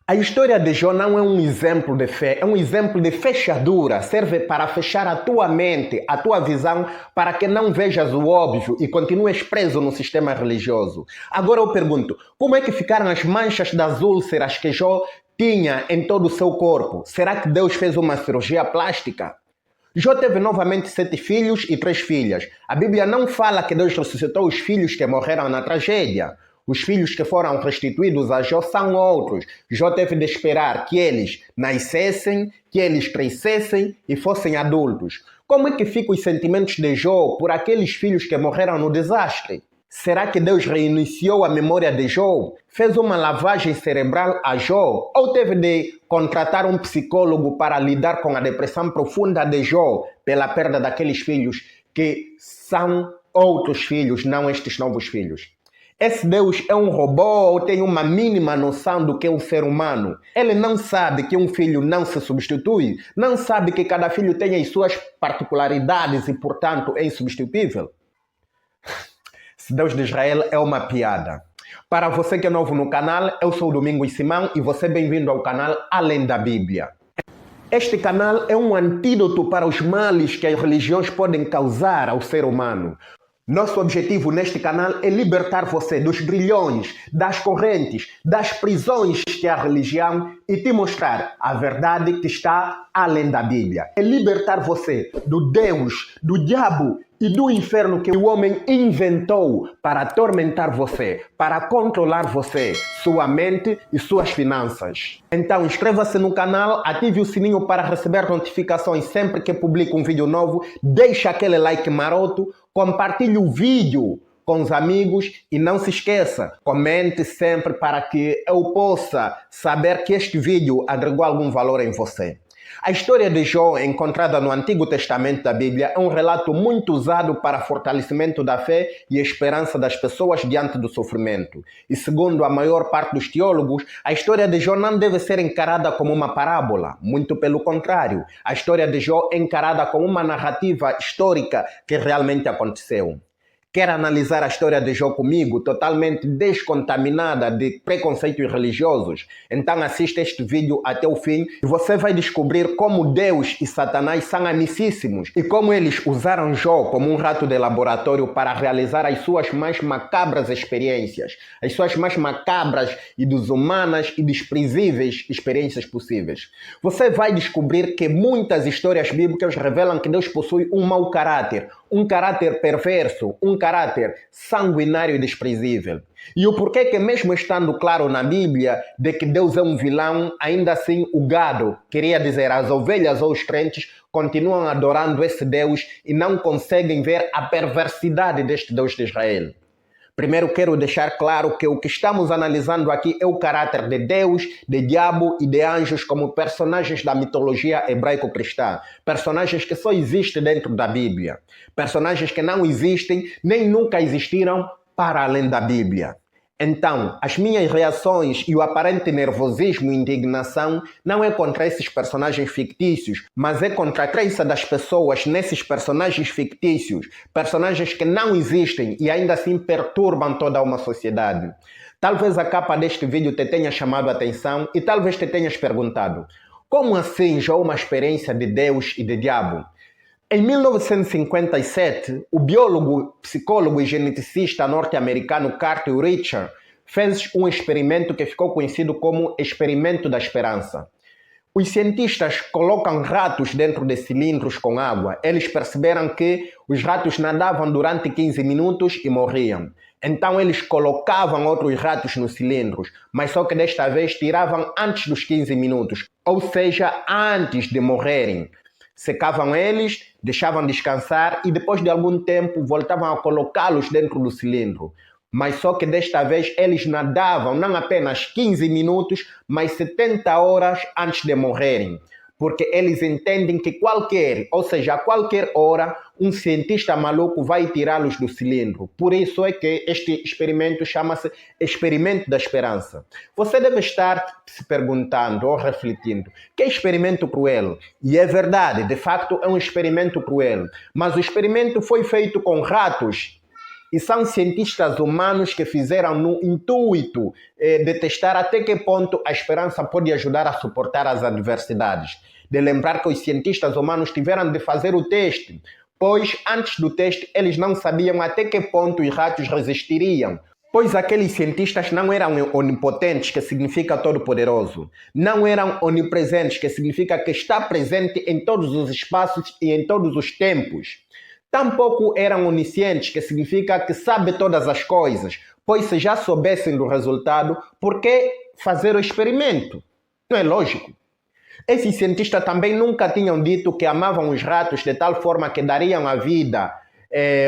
A história de Jó não é um exemplo de fé, é um exemplo de fechadura. Serve para fechar a tua mente, a tua visão, para que não vejas o óbvio e continues preso no sistema religioso. Agora eu pergunto, como é que ficaram as manchas das úlceras que Jó tinha em todo o seu corpo? Será que Deus fez uma cirurgia plástica? Jó teve novamente 7 filhos e 3 filhas. A Bíblia não fala que Deus ressuscitou os filhos que morreram na tragédia. Os filhos que foram restituídos a Jó são outros. Jó teve de esperar que eles nascessem, que eles crescessem e fossem adultos. Como é que ficam os sentimentos de Jó por aqueles filhos que morreram no desastre? Será que Deus reiniciou a memória de Jó? Fez uma lavagem cerebral a Jó? Ou teve de contratar um psicólogo para lidar com a depressão profunda de Jó pela perda daqueles filhos que são outros filhos, não estes novos filhos? Esse Deus é um robô ou tem uma mínima noção do que é um ser humano? Ele não sabe que um filho não se substitui? Não sabe que cada filho tem as suas particularidades e, portanto, é insubstituível? Esse Deus de Israel é uma piada. Para você que é novo no canal, eu sou o Domingos Simão e você é bem-vindo ao canal Além da Bíblia. Este canal é um antídoto para os males que as religiões podem causar ao ser humano. Nosso objetivo neste canal é libertar você dos grilhões, das correntes, das prisões que é a religião e te mostrar a verdade que está além da Bíblia. É libertar você do Deus, do diabo e do inferno que o homem inventou para atormentar você, para controlar você, sua mente e suas finanças. Então inscreva-se no canal, ative o sininho para receber notificações sempre que publico um vídeo novo, deixe aquele like maroto, compartilhe o vídeo com os amigos e não se esqueça, comente sempre para que eu possa saber que este vídeo agregou algum valor em você. A história de Jó, encontrada no Antigo Testamento da Bíblia, é um relato muito usado para fortalecimento da fé e esperança das pessoas diante do sofrimento. E segundo a maior parte dos teólogos, a história de Jó não deve ser encarada como uma parábola. Muito pelo contrário, a história de Jó é encarada como uma narrativa histórica que realmente aconteceu. Quer analisar a história de Jó comigo, totalmente descontaminada de preconceitos religiosos? Então assista este vídeo até o fim e você vai descobrir como Deus e Satanás são amicíssimos e como eles usaram Jó como um rato de laboratório para realizar as suas mais macabras experiências, as suas mais macabras e desumanas e desprezíveis experiências possíveis. Você vai descobrir que muitas histórias bíblicas revelam que Deus possui um mau caráter, um caráter perverso, um caráter sanguinário e desprezível. E o porquê que mesmo estando claro na Bíblia de que Deus é um vilão, ainda assim o gado, queria dizer as ovelhas ou os crentes, continuam adorando esse Deus e não conseguem ver a perversidade deste Deus de Israel. Primeiro quero deixar claro que o que estamos analisando aqui é o caráter de Deus, de diabo e de anjos como personagens da mitologia hebraico-cristã. Personagens que só existem dentro da Bíblia. Personagens que não existem nem nunca existiram para além da Bíblia. Então, as minhas reações e o aparente nervosismo e indignação não é contra esses personagens fictícios, mas é contra a crença das pessoas nesses personagens fictícios, personagens que não existem e ainda assim perturbam toda uma sociedade. Talvez a capa deste vídeo te tenha chamado a atenção e talvez te tenhas perguntado: como assim já uma experiência de Deus e de diabo? Em 1957, o biólogo, psicólogo e geneticista norte-americano Carter Richard fez um experimento que ficou conhecido como Experimento da Esperança. Os cientistas colocam ratos dentro de cilindros com água. Eles perceberam que os ratos nadavam durante 15 minutos e morriam. Então eles colocavam outros ratos nos cilindros, mas só que desta vez tiravam antes dos 15 minutos, ou seja, antes de morrerem. Secavam eles, deixavam descansar e depois de algum tempo voltavam a colocá-los dentro do cilindro. Mas só que desta vez eles nadavam não apenas 15 minutos, mas 70 horas antes de morrerem. Porque eles entendem que ou seja, a qualquer hora, um cientista maluco vai tirá-los do cilindro. Por isso é que este experimento chama-se Experimento da Esperança. Você deve estar se perguntando ou refletindo: que experimento cruel? E é verdade, de facto é um experimento cruel. Mas o experimento foi feito com ratos e são cientistas humanos que fizeram no intuito de testar até que ponto a esperança pode ajudar a suportar as adversidades. De lembrar que os cientistas humanos tiveram de fazer o teste, pois antes do teste eles não sabiam até que ponto os ratos resistiriam. Pois aqueles cientistas não eram onipotentes, que significa todo-poderoso. Não eram onipresentes, que significa que está presente em todos os espaços e em todos os tempos. Tampouco eram oniscientes, que significa que sabe todas as coisas. Pois se já soubessem do resultado, por que fazer o experimento? Não é lógico. Esses cientistas também nunca tinham dito que amavam os ratos de tal forma que dariam a vida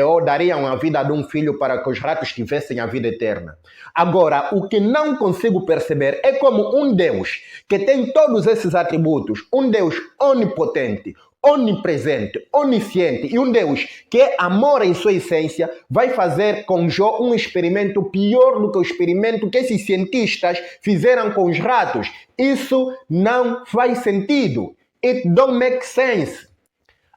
ou dariam a vida de um filho para que os ratos tivessem a vida eterna. Agora, o que não consigo perceber é como um Deus que tem todos esses atributos, um Deus onipotente, onipresente, onisciente e um Deus que é amor em sua essência, vai fazer com Jó um experimento pior do que o experimento que esses cientistas fizeram com os ratos. Isso não faz sentido. It don't make sense.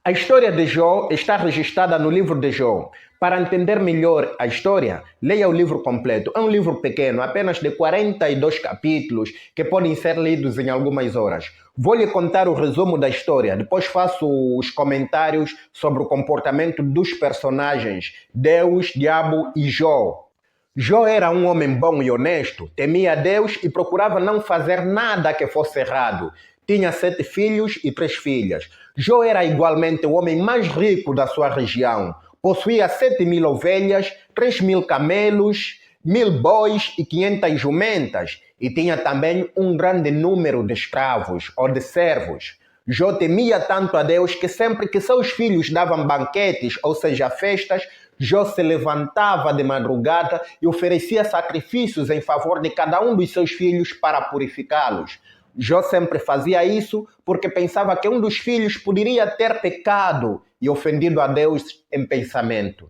A história de Jó está registrada no livro de Jó. Para entender melhor a história, leia o livro completo. É um livro pequeno, apenas de 42 capítulos, que podem ser lidos em algumas horas. Vou lhe contar o resumo da história, depois faço os comentários sobre o comportamento dos personagens, Deus, Diabo e Jó. Jó era um homem bom e honesto, temia Deus e procurava não fazer nada que fosse errado. Tinha 7 filhos e 3 filhas. Jó era igualmente o homem mais rico da sua região. Possuía 7.000 ovelhas, 3.000 camelos, 1.000 bois e 500 jumentas. E tinha também um grande número de escravos ou de servos. Jó temia tanto a Deus que sempre que seus filhos davam banquetes, ou seja, festas, Jó se levantava de madrugada e oferecia sacrifícios em favor de cada um dos seus filhos para purificá-los. Jó sempre fazia isso porque pensava que um dos filhos poderia ter pecado e ofendido a Deus em pensamento.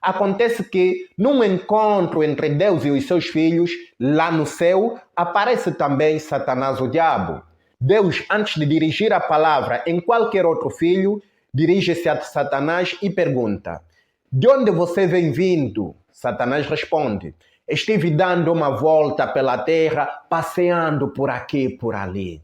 Acontece que, num encontro entre Deus e os seus filhos, lá no céu, aparece também Satanás, o diabo. Deus, antes de dirigir a palavra em qualquer outro filho, dirige-se a Satanás e pergunta: "De onde você vem vindo?" Satanás responde: "Estive dando uma volta pela terra, passeando por aqui e por ali."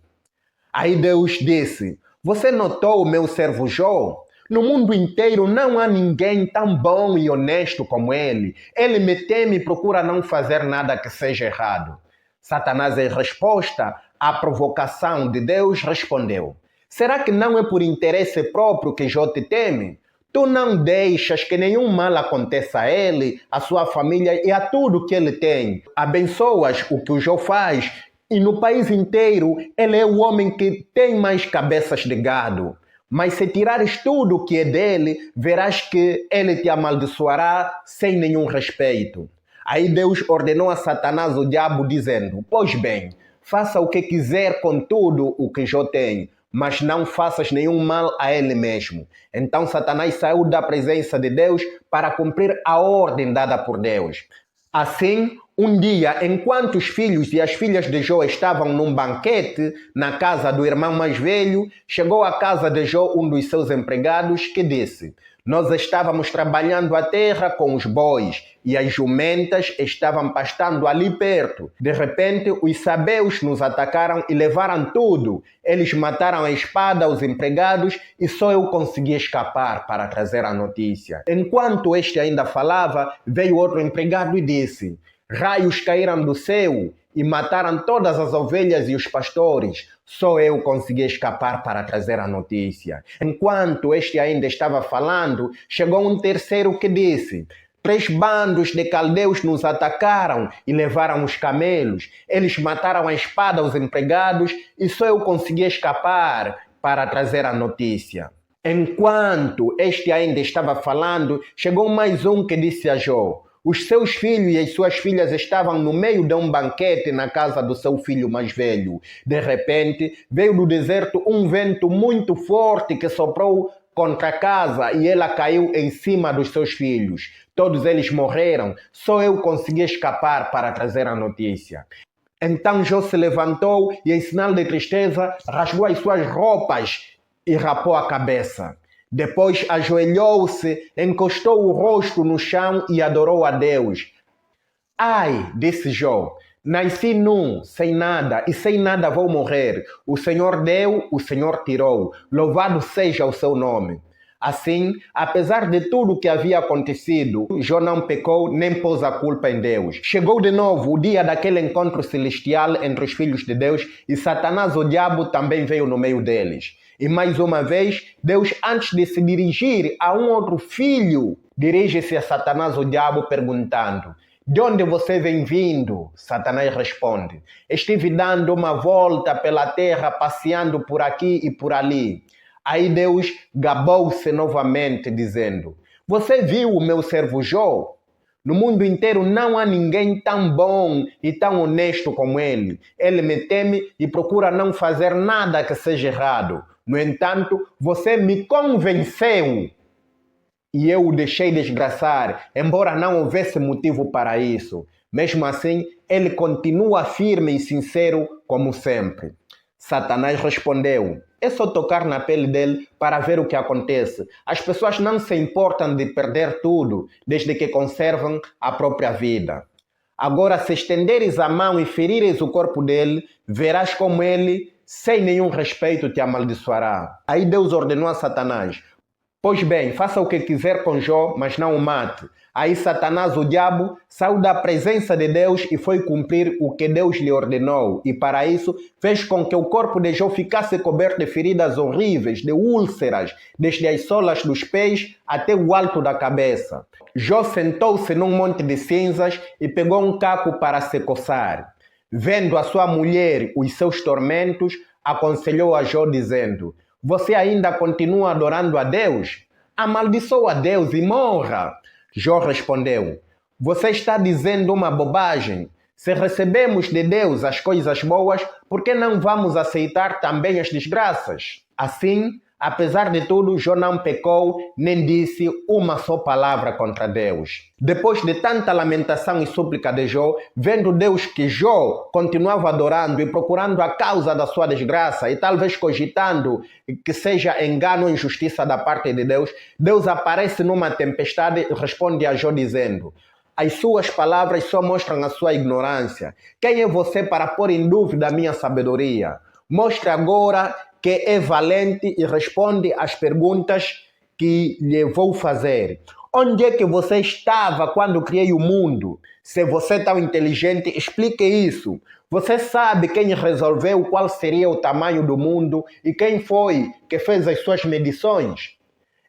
Aí Deus disse: "Você notou o meu servo Jó? No mundo inteiro não há ninguém tão bom e honesto como ele. Ele me teme e procura não fazer nada que seja errado." Satanás, em resposta à provocação de Deus, respondeu: "Será que não é por interesse próprio que Jó te teme? Tu não deixas que nenhum mal aconteça a ele, a sua família e a tudo que ele tem. Abençoas o que o Jó faz e no país inteiro ele é o homem que tem mais cabeças de gado. Mas se tirares tudo o que é dele, verás que ele te amaldiçoará sem nenhum respeito." Aí Deus ordenou a Satanás, o diabo, dizendo: "Pois bem, faça o que quiser com tudo o que Jó tem, mas não faças nenhum mal a ele mesmo." Então Satanás saiu da presença de Deus para cumprir a ordem dada por Deus. Assim, um dia, enquanto os filhos e as filhas de Jó estavam num banquete na casa do irmão mais velho, chegou à casa de Jó um dos seus empregados que disse: "Nós estávamos trabalhando a terra com os bois e as jumentas estavam pastando ali perto. De repente, os sabeus nos atacaram e levaram tudo. Eles mataram a espada os empregados e só eu consegui escapar para trazer a notícia." Enquanto este ainda falava, veio outro empregado e disse: "Raios caíram do céu e mataram todas as ovelhas e os pastores. Só eu consegui escapar para trazer a notícia." Enquanto este ainda estava falando, chegou um terceiro que disse: "3 bandos de caldeus nos atacaram e levaram os camelos. Eles mataram a espada aos empregados e só eu consegui escapar para trazer a notícia." Enquanto este ainda estava falando, chegou mais um que disse a Jó: "Os seus filhos e as suas filhas estavam no meio de um banquete na casa do seu filho mais velho. De repente, veio do deserto um vento muito forte que soprou contra a casa e ela caiu em cima dos seus filhos. Todos eles morreram. Só eu consegui escapar para trazer a notícia." Então Jó se levantou e, em sinal de tristeza, rasgou as suas roupas e rapou a cabeça. Depois ajoelhou-se, encostou o rosto no chão e adorou a Deus. Ai, disse Jó, nasci nu, sem nada, e sem nada vou morrer. O Senhor deu, o Senhor tirou. Louvado seja o seu nome. Assim, apesar de tudo o que havia acontecido, Jó não pecou nem pôs a culpa em Deus. Chegou de novo o dia daquele encontro celestial entre os filhos de Deus e Satanás, o diabo, também veio no meio deles. E mais uma vez, Deus, antes de se dirigir a um outro filho, dirige-se a Satanás, o diabo, perguntando: de onde você vem vindo? Satanás responde: estive dando uma volta pela terra, passeando por aqui e por ali. Aí Deus gabou-se novamente, dizendo: você viu o meu servo Jó? No mundo inteiro não há ninguém tão bom e tão honesto como ele. Ele me teme e procura não fazer nada que seja errado. No entanto, você me convenceu e eu o deixei desgraçar, embora não houvesse motivo para isso. Mesmo assim, ele continua firme e sincero como sempre. Satanás respondeu: é só tocar na pele dele para ver o que acontece. As pessoas não se importam de perder tudo, desde que conservam a própria vida. Agora, se estenderes a mão e ferires o corpo dele, verás como ele, sem nenhum respeito, te amaldiçoará. Aí Deus ordenou a Satanás: pois bem, faça o que quiser com Jó, mas não o mate. Aí Satanás, o diabo, saiu da presença de Deus e foi cumprir o que Deus lhe ordenou. E para isso, fez com que o corpo de Jó ficasse coberto de feridas horríveis, de úlceras, desde as solas dos pés até o alto da cabeça. Jó sentou-se num monte de cinzas e pegou um caco para se coçar. Vendo a sua mulher os seus tormentos, aconselhou a Jó dizendo: você ainda continua adorando a Deus? Amaldiçoa a Deus e morra. Jó respondeu: você está dizendo uma bobagem. Se recebemos de Deus as coisas boas, por que não vamos aceitar também as desgraças? Assim, apesar de tudo, Jó não pecou, nem disse uma só palavra contra Deus. Depois de tanta lamentação e súplica de Jó, vendo Deus que Jó continuava adorando e procurando a causa da sua desgraça e talvez cogitando que seja engano ou injustiça da parte de Deus, Deus aparece numa tempestade e responde a Jó dizendo: as suas palavras só mostram a sua ignorância. Quem é você para pôr em dúvida a minha sabedoria? Mostre agora que é valente e responde às perguntas que lhe vou fazer. Onde é que você estava quando criei o mundo? Se você é tão inteligente, explique isso. Você sabe quem resolveu qual seria o tamanho do mundo e quem foi que fez as suas medições?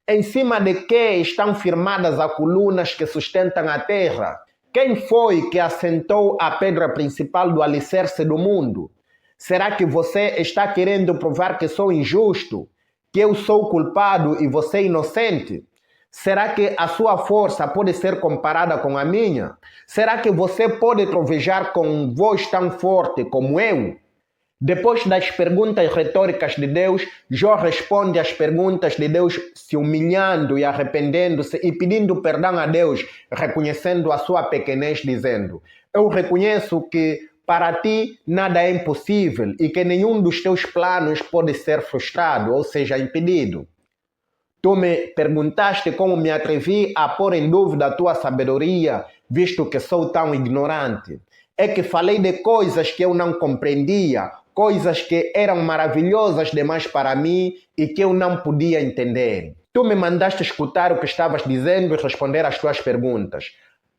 Em cima de que estão firmadas as colunas que sustentam a terra? Quem foi que assentou a pedra principal do alicerce do mundo? Será que você está querendo provar que sou injusto? Que eu sou culpado e você inocente? Será que a sua força pode ser comparada com a minha? Será que você pode trovejar com voz tão forte como eu? Depois das perguntas retóricas de Deus, Jó responde às perguntas de Deus se humilhando e arrependendo-se e pedindo perdão a Deus, reconhecendo a sua pequenez, dizendo: eu reconheço que para ti nada é impossível e que nenhum dos teus planos pode ser frustrado, ou seja, impedido. Tu me perguntaste como me atrevi a pôr em dúvida a tua sabedoria, visto que sou tão ignorante. É que falei de coisas que eu não compreendia, coisas que eram maravilhosas demais para mim e que eu não podia entender. Tu me mandaste escutar o que estavas dizendo e responder às tuas perguntas.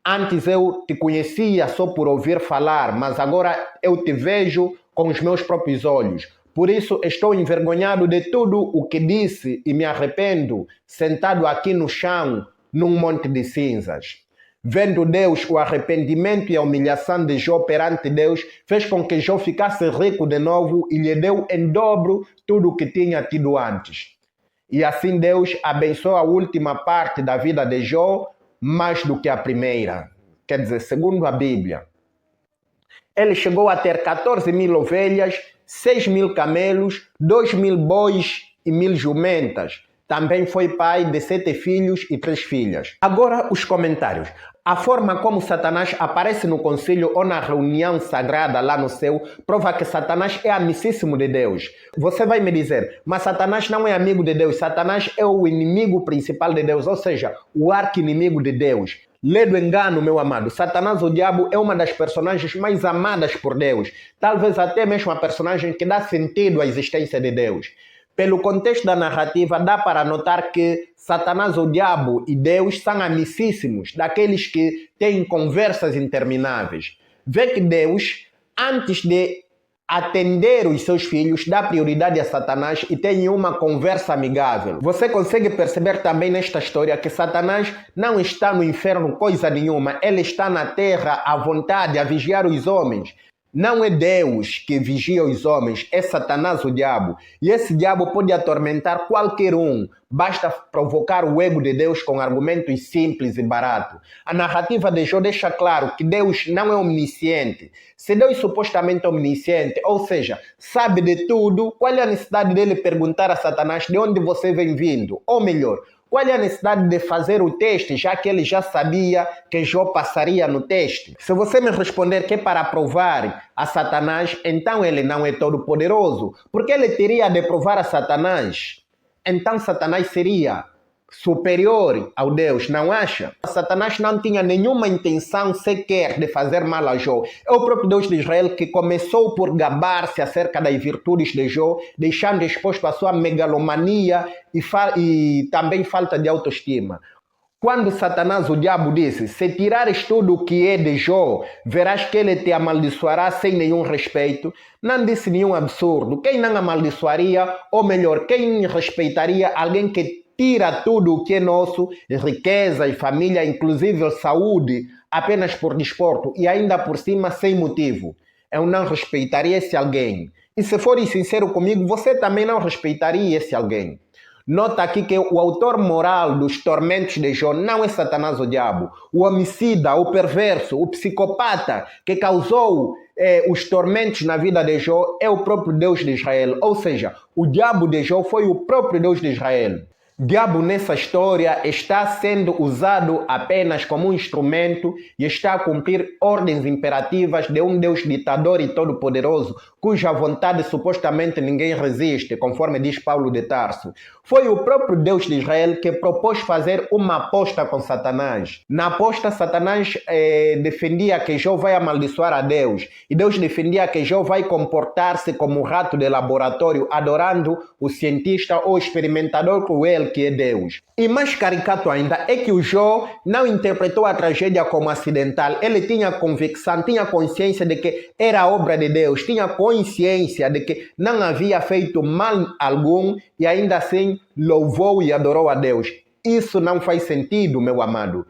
Antes eu te conhecia só por ouvir falar, mas agora eu te vejo com os meus próprios olhos. Por isso estou envergonhado de tudo o que disse e me arrependo, sentado aqui no chão, num monte de cinzas. Vendo Deus, o arrependimento e a humilhação de Jó perante Deus fez com que Jó ficasse rico de novo e lhe deu em dobro tudo o que tinha tido antes. E assim Deus abençoou a última parte da vida de Jó mais do que a primeira. Quer dizer, segundo a Bíblia, ele chegou a ter 14.000 ovelhas, 6.000 camelos, 2.000 bois e 1.000 jumentas. Também foi pai de 7 filhos e 3 filhas. Agora os comentários. A forma como Satanás aparece no concílio ou na reunião sagrada lá no céu prova que Satanás é amicíssimo de Deus. Você vai me dizer, mas Satanás não é amigo de Deus, Satanás é o inimigo principal de Deus, ou seja, o arqui-inimigo de Deus. Lê do engano, meu amado. Satanás, o diabo, é uma das personagens mais amadas por Deus. Talvez até mesmo a personagem que dá sentido à existência de Deus. Pelo contexto da narrativa, dá para notar que Satanás, o diabo e Deus são amicíssimos, daqueles que têm conversas intermináveis. Vê que Deus, antes de atender os seus filhos, dá prioridade a Satanás e tem uma conversa amigável. Você consegue perceber também nesta história que Satanás não está no inferno coisa nenhuma, ele está na terra à vontade, a vigiar os homens. Não é Deus que vigia os homens, é Satanás o diabo. E esse diabo pode atormentar qualquer um. Basta provocar o ego de Deus com argumentos simples e baratos. A narrativa de Jó deixa claro que Deus não é omnisciente. Se Deus supostamente é omnisciente, ou seja, sabe de tudo, qual é a necessidade dele perguntar a Satanás de onde você vem vindo? Ou melhor, qual é a necessidade de fazer o teste, já que ele já sabia que Jó passaria no teste? Se você me responder que é para provar a Satanás, então ele não é todo poderoso. Porque ele teria de provar a Satanás? Então Satanás seria superior ao Deus, não acha? Satanás não tinha nenhuma intenção sequer de fazer mal a Jó. É o próprio Deus de Israel que começou por gabar-se acerca das virtudes de Jó, deixando exposto a sua megalomania e também falta de autoestima. Quando Satanás, o diabo, disse, se tirares tudo o que é de Jó, verás que ele te amaldiçoará sem nenhum respeito, não disse nenhum absurdo. Quem não amaldiçoaria, ou melhor, quem respeitaria alguém que tira tudo o que é nosso, riqueza e família, inclusive saúde, apenas por desporto e ainda por cima sem motivo? Eu não respeitaria esse alguém. E se for sincero comigo, você também não respeitaria esse alguém. Nota aqui que o autor moral dos tormentos de Jó não é Satanás o diabo. O homicida, o perverso, o psicopata que causou os tormentos na vida de Jó é o próprio Deus de Israel. Ou seja, o diabo de Jó foi o próprio Deus de Israel. Diabo nessa história está sendo usado apenas como um instrumento e está a cumprir ordens imperativas de um Deus ditador e todo-poderoso, cuja vontade supostamente ninguém resiste, conforme diz Paulo de Tarso. Foi o próprio Deus de Israel que propôs fazer uma aposta com Satanás. Na aposta, Satanás defendia que Jó vai amaldiçoar a Deus, e Deus defendia que Jó vai comportar-se como um rato de laboratório, adorando o cientista ou experimentador cruel que é Deus. E mais caricato ainda é que o Jó não interpretou a tragédia como acidental. Ele tinha convicção, tinha consciência de que era obra de Deus, tinha consciência de que não havia feito mal algum e ainda assim louvou e adorou a Deus. Isso não faz sentido, meu amado.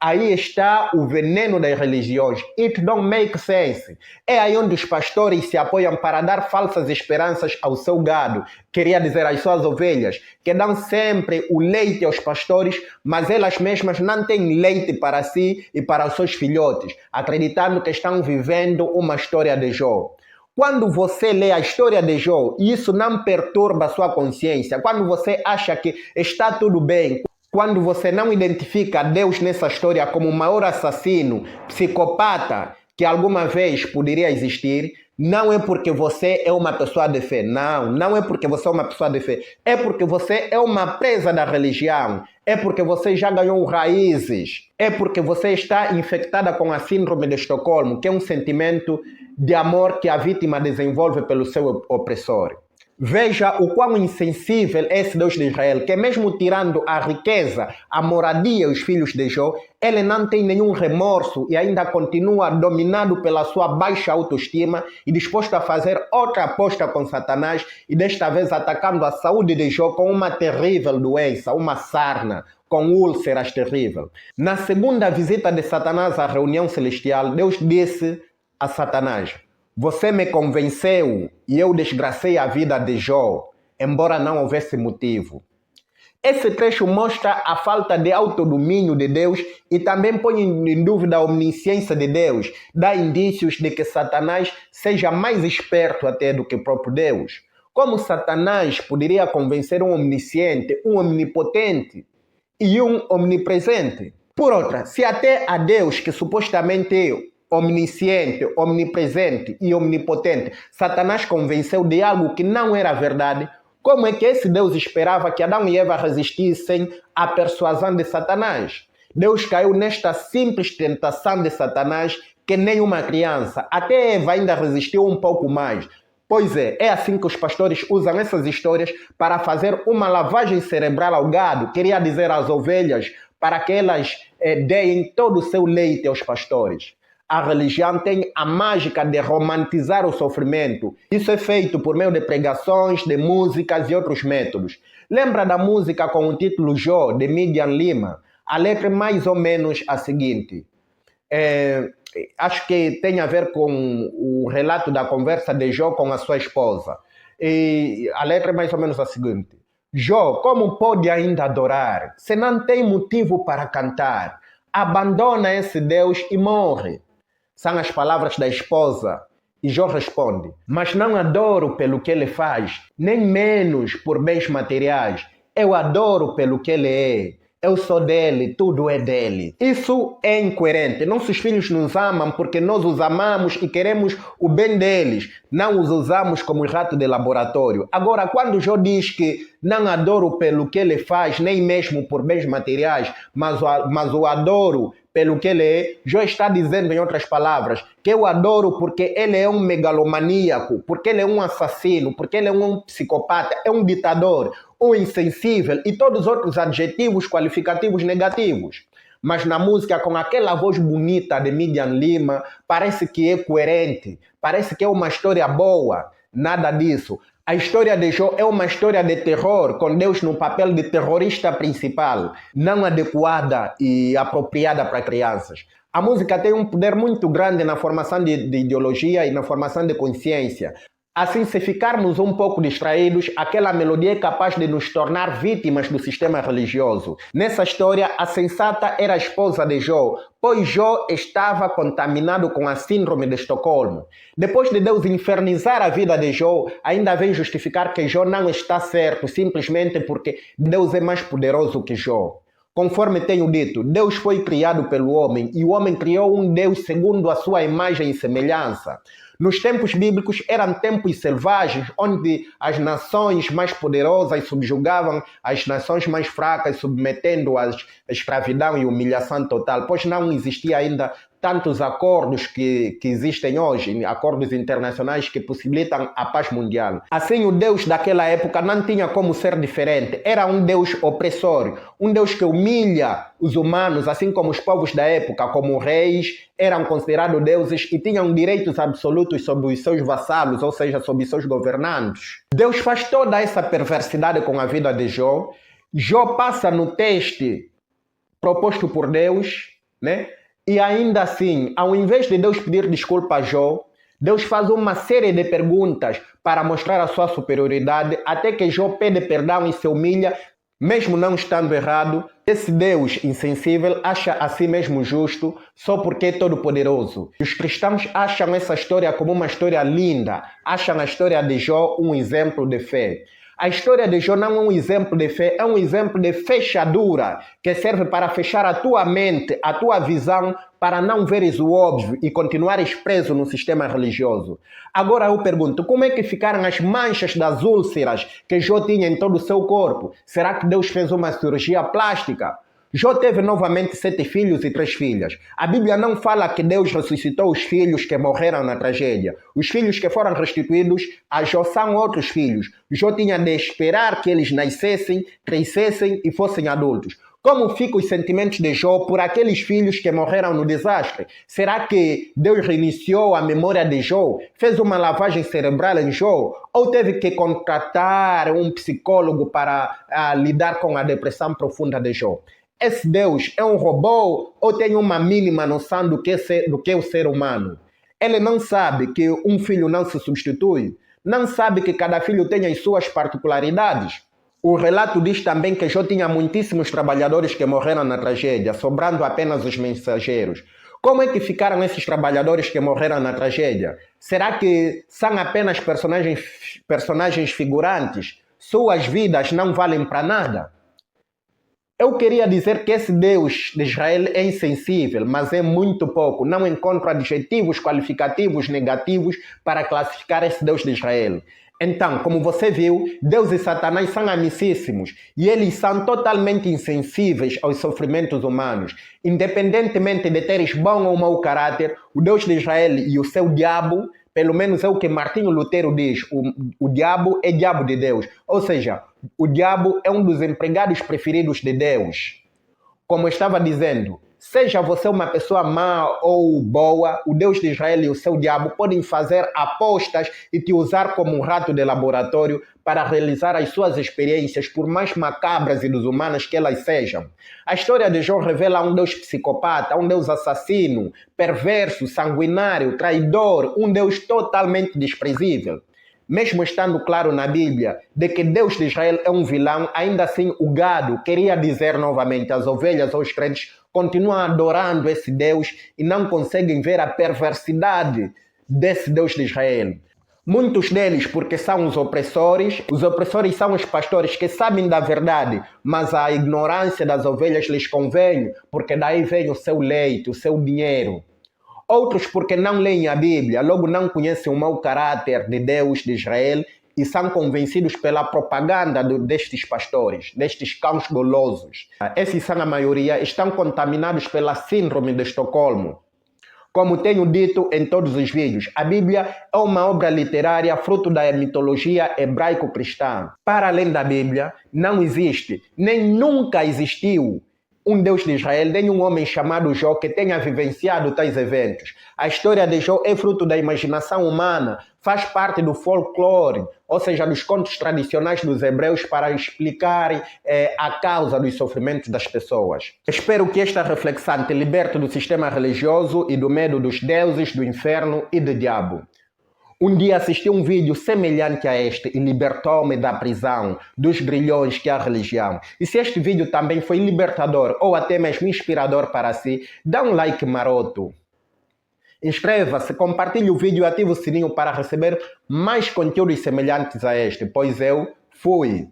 Aí está o veneno das religiões. It don't make sense. É aí onde os pastores se apoiam para dar falsas esperanças ao seu gado. Queria dizer, às suas ovelhas, que dão sempre o leite aos pastores, mas elas mesmas não têm leite para si e para os seus filhotes, acreditando que estão vivendo uma história de Jó. Quando você lê a história de Jó, isso não perturba a sua consciência. Quando você acha que está tudo bem, quando você não identifica Deus nessa história como o maior assassino, psicopata que alguma vez poderia existir, não é porque você é uma pessoa de fé. Não é porque você é uma pessoa de fé. É porque você é uma presa da religião. É porque você já ganhou raízes. É porque você está infectada com a síndrome de Estocolmo, que é um sentimento de amor que a vítima desenvolve pelo seu opressor. Veja o quão insensível é esse Deus de Israel, que mesmo tirando a riqueza, a moradia e os filhos de Jó, ele não tem nenhum remorso e ainda continua dominado pela sua baixa autoestima e disposto a fazer outra aposta com Satanás e desta vez atacando a saúde de Jó com uma terrível doença, uma sarna, com úlceras terrível. Na segunda visita de Satanás à reunião celestial, Deus disse a Satanás: você me convenceu e eu desgracei a vida de Jó, embora não houvesse motivo. Esse trecho mostra a falta de autodomínio de Deus e também põe em dúvida a omnisciência de Deus. Dá indícios de que Satanás seja mais esperto até do que o próprio Deus. Como Satanás poderia convencer um omnisciente, um omnipotente e um omnipresente? Por outra, se até a Deus, que supostamente é omnisciente, omnipresente e omnipotente, Satanás convenceu de algo que não era verdade, como é que esse Deus esperava que Adão e Eva resistissem à persuasão de Satanás? Deus caiu nesta simples tentação de Satanás que nem uma criança. Até Eva ainda resistiu um pouco mais. Pois é assim que os pastores usam essas histórias para fazer uma lavagem cerebral ao gado, queria dizer às ovelhas, para que elas deem todo o seu leite aos pastores. A religião tem a mágica de romantizar o sofrimento. Isso é feito por meio de pregações, de músicas e outros métodos. Lembra da música com o título Jó, de Midian Lima? A letra é mais ou menos a seguinte. Acho que tem a ver com o relato da conversa de Jó com a sua esposa. E a letra é mais ou menos a seguinte. Jó, como pode ainda adorar, se não tem motivo para cantar? Abandona esse Deus e morre. São as palavras da esposa. E Jó responde, mas não adoro pelo que ele faz, nem menos por bens materiais. Eu adoro pelo que ele é. Eu sou dele, tudo é dele. Isso é incoerente. Nossos filhos nos amam porque nós os amamos e queremos o bem deles. Não os usamos como rato de laboratório. Agora, quando Jó diz que não adoro pelo que ele faz, nem mesmo por bens materiais, mas o adoro pelo que ele é, Jó está dizendo, em outras palavras, que eu adoro porque ele é um megalomaníaco, porque ele é um assassino, porque ele é um psicopata, é um ditador, um insensível e todos os outros adjetivos qualificativos negativos. Mas na música, com aquela voz bonita de Midian Lima, parece que é coerente, parece que é uma história boa. Nada disso. A história de Jó é uma história de terror, com Deus no papel de terrorista principal, não adequada e apropriada para crianças. A música tem um poder muito grande na formação de ideologia e na formação de consciência. Assim, se ficarmos um pouco distraídos, aquela melodia é capaz de nos tornar vítimas do sistema religioso. Nessa história, a sensata era a esposa de Jó, pois Jó estava contaminado com a síndrome de Estocolmo. Depois de Deus infernizar a vida de Jó, ainda vem justificar que Jó não está certo, simplesmente porque Deus é mais poderoso que Jó. Conforme tenho dito, Deus foi criado pelo homem e o homem criou um Deus segundo a sua imagem e semelhança. Nos tempos bíblicos eram tempos selvagens, onde as nações mais poderosas subjugavam as nações mais fracas, submetendo-as à escravidão e humilhação total, pois não existia ainda tantos acordos que existem hoje, acordos internacionais que possibilitam a paz mundial. Assim, o Deus daquela época não tinha como ser diferente. Era um Deus opressor, um Deus que humilha os humanos, assim como os povos da época, como reis, eram considerados deuses e tinham direitos absolutos sobre os seus vassalos, ou seja, sobre os seus governantes. Deus faz toda essa perversidade com a vida de Jó. Jó passa no teste proposto por Deus, né? E ainda assim, ao invés de Deus pedir desculpa a Jó, Deus faz uma série de perguntas para mostrar a sua superioridade, até que Jó pede perdão e se humilha, mesmo não estando errado. Esse Deus insensível acha a si mesmo justo só porque é todo-poderoso. Os cristãos acham essa história como uma história linda, acham a história de Jó um exemplo de fé. A história de Jó não é um exemplo de fé, é um exemplo de fechadura que serve para fechar a tua mente, a tua visão, para não veres o óbvio e continuares preso no sistema religioso. Agora eu pergunto, como é que ficaram as manchas das úlceras que Jó tinha em todo o seu corpo? Será que Deus fez uma cirurgia plástica? Jó teve novamente 7 filhos e 3 filhas. A Bíblia não fala que Deus ressuscitou os filhos que morreram na tragédia. Os filhos que foram restituídos a Jó são outros filhos. Jó tinha de esperar que eles nascessem, crescessem e fossem adultos. Como ficam os sentimentos de Jó por aqueles filhos que morreram no desastre? Será que Deus reiniciou a memória de Jó? Fez uma lavagem cerebral em Jó? Ou teve que contratar um psicólogo para lidar com a depressão profunda de Jó? Esse Deus é um robô ou tem uma mínima noção do que é o ser humano? Ele não sabe que um filho não se substitui? Não sabe que cada filho tem as suas particularidades? O relato diz também que Jó tinha muitíssimos trabalhadores que morreram na tragédia, sobrando apenas os mensageiros. Como é que ficaram esses trabalhadores que morreram na tragédia? Será que são apenas personagens figurantes? Suas vidas não valem para nada? Eu queria dizer que esse Deus de Israel é insensível, mas é muito pouco. Não encontro adjetivos qualificativos negativos para classificar esse Deus de Israel. Então, como você viu, Deus e Satanás são amicíssimos e eles são totalmente insensíveis aos sofrimentos humanos. Independentemente de teres bom ou mau caráter, o Deus de Israel e o seu diabo, pelo menos é o que Martinho Lutero diz, o diabo é diabo de Deus. Ou seja, o diabo é um dos empregados preferidos de Deus. Como eu estava dizendo, seja você uma pessoa má ou boa, o Deus de Israel e o seu diabo podem fazer apostas e te usar como um rato de laboratório para realizar as suas experiências, por mais macabras e desumanas que elas sejam. A história de Jó revela um Deus psicopata, um Deus assassino, perverso, sanguinário, traidor, um Deus totalmente desprezível. Mesmo estando claro na Bíblia de que Deus de Israel é um vilão, ainda assim o gado, queria dizer novamente, as ovelhas ou os crentes, continuam adorando esse Deus e não conseguem ver a perversidade desse Deus de Israel. Muitos deles porque são os opressores são os pastores que sabem da verdade, mas a ignorância das ovelhas lhes convém, porque daí vem o seu leite, o seu dinheiro. Outros porque não leem a Bíblia, logo não conhecem o mau caráter de Deus de Israel e são convencidos pela propaganda destes pastores, destes cães golosos. Esses são a maioria, estão contaminados pela síndrome de Estocolmo. Como tenho dito em todos os vídeos, a Bíblia é uma obra literária fruto da mitologia hebraico-cristã. Para além da Bíblia, não existe, nem nunca existiu, um Deus de Israel, nem um homem chamado Jó que tenha vivenciado tais eventos. A história de Jó é fruto da imaginação humana, faz parte do folclore, ou seja, dos contos tradicionais dos hebreus para explicar a causa dos sofrimentos das pessoas. Espero que esta reflexão te liberte do sistema religioso e do medo dos deuses, do inferno e do diabo. Um dia assisti um vídeo semelhante a este e libertou-me da prisão, dos grilhões que é a religião. E se este vídeo também foi libertador ou até mesmo inspirador para si, dá um like maroto. Inscreva-se, compartilhe o vídeo e ative o sininho para receber mais conteúdos semelhantes a este, pois eu fui.